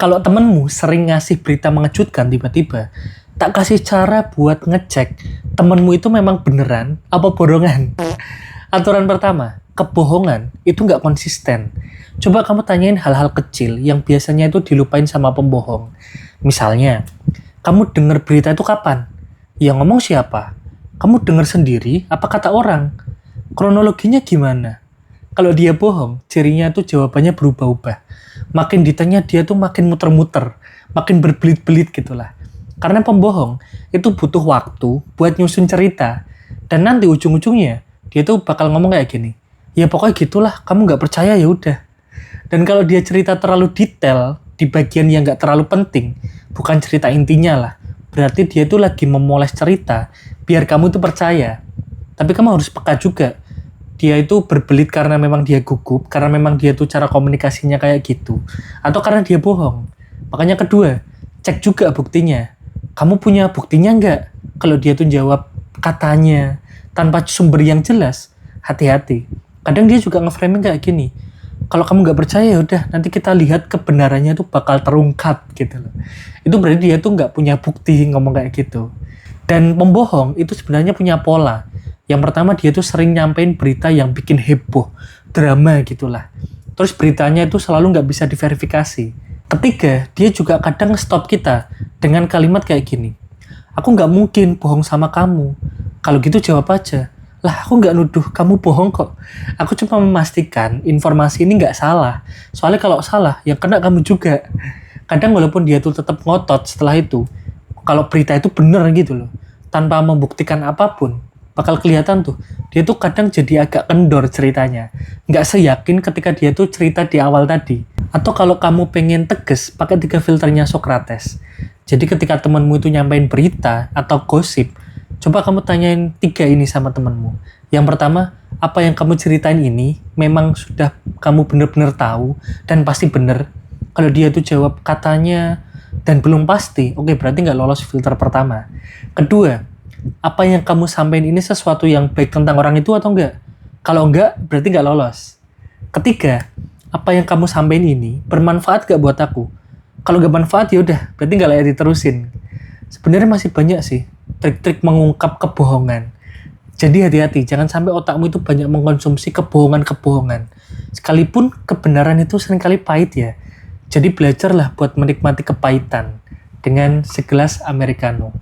Kalau temenmu sering ngasih berita mengejutkan tiba-tiba, tak kasih cara buat ngecek temenmu itu memang beneran apa borongan. Aturan pertama, kebohongan itu nggak konsisten. Coba kamu tanyain hal-hal kecil yang biasanya itu dilupain sama pembohong. Misalnya, kamu dengar berita itu kapan? Yang ngomong siapa? Kamu dengar sendiri apa kata orang? Kronologinya gimana? Kalau dia bohong, cirinya tuh jawabannya berubah-ubah. Makin ditanya dia tuh makin muter-muter, makin berbelit-belit gitulah. Karena pembohong itu butuh waktu buat nyusun cerita. Dan nanti ujung-ujungnya dia tuh bakal ngomong kayak gini. Ya pokoknya gitulah, kamu nggak percaya ya udah. Dan kalau dia cerita terlalu detail di bagian yang nggak terlalu penting, bukan cerita intinya lah. Berarti dia tuh lagi memoles cerita biar kamu tuh percaya. Tapi kamu harus peka juga. Dia itu berbelit karena memang dia gugup, karena memang dia tuh cara komunikasinya kayak gitu, atau karena dia bohong. Makanya kedua, cek juga buktinya. Kamu punya buktinya nggak? Kalau dia tuh jawab katanya, tanpa sumber yang jelas, hati-hati. Kadang dia juga nge-framing kayak gini, kalau kamu nggak percaya ya udah, nanti kita lihat kebenarannya tuh bakal terungkap gitu loh. Itu berarti dia tuh nggak punya bukti ngomong kayak gitu. Dan pembohong itu sebenarnya punya pola. Yang pertama dia tuh sering nyampein berita yang bikin heboh, drama gitulah. Terus beritanya itu selalu nggak bisa diverifikasi. Ketiga, dia juga kadang stop kita dengan kalimat kayak gini. Aku nggak mungkin bohong sama kamu. Kalau gitu jawab aja. Lah aku nggak nuduh kamu bohong kok. Aku cuma memastikan informasi ini nggak salah. Soalnya kalau salah, ya kena kamu juga. Kadang walaupun dia tuh tetap ngotot setelah itu, kalau berita itu bener gitu loh, tanpa membuktikan apapun, bakal kelihatan tuh dia tuh kadang jadi agak kendor ceritanya, nggak seyakin ketika dia tuh cerita di awal tadi. Atau kalau kamu pengen tegas, pakai 3 filternya Socrates. Jadi ketika temanmu itu nyampein berita atau gosip, coba kamu tanyain 3 ini sama temanmu. Yang pertama, apa yang kamu ceritain ini memang sudah kamu bener-bener tahu dan pasti bener? Kalau dia tuh jawab katanya dan belum pasti, oke, berarti nggak lolos filter pertama. Kedua, apa yang kamu sampaikan ini sesuatu yang baik tentang orang itu atau enggak? Kalau enggak, berarti enggak lolos. Ketiga, apa yang kamu sampaikan ini bermanfaat gak buat aku? Kalau enggak manfaat ya udah, berarti enggak layak diterusin. Sebenarnya masih banyak sih trik-trik mengungkap kebohongan. Jadi hati-hati, jangan sampai otakmu itu banyak mengkonsumsi kebohongan-kebohongan. Sekalipun kebenaran itu seringkali pahit ya. Jadi belajarlah buat menikmati kepahitan dengan segelas Americano.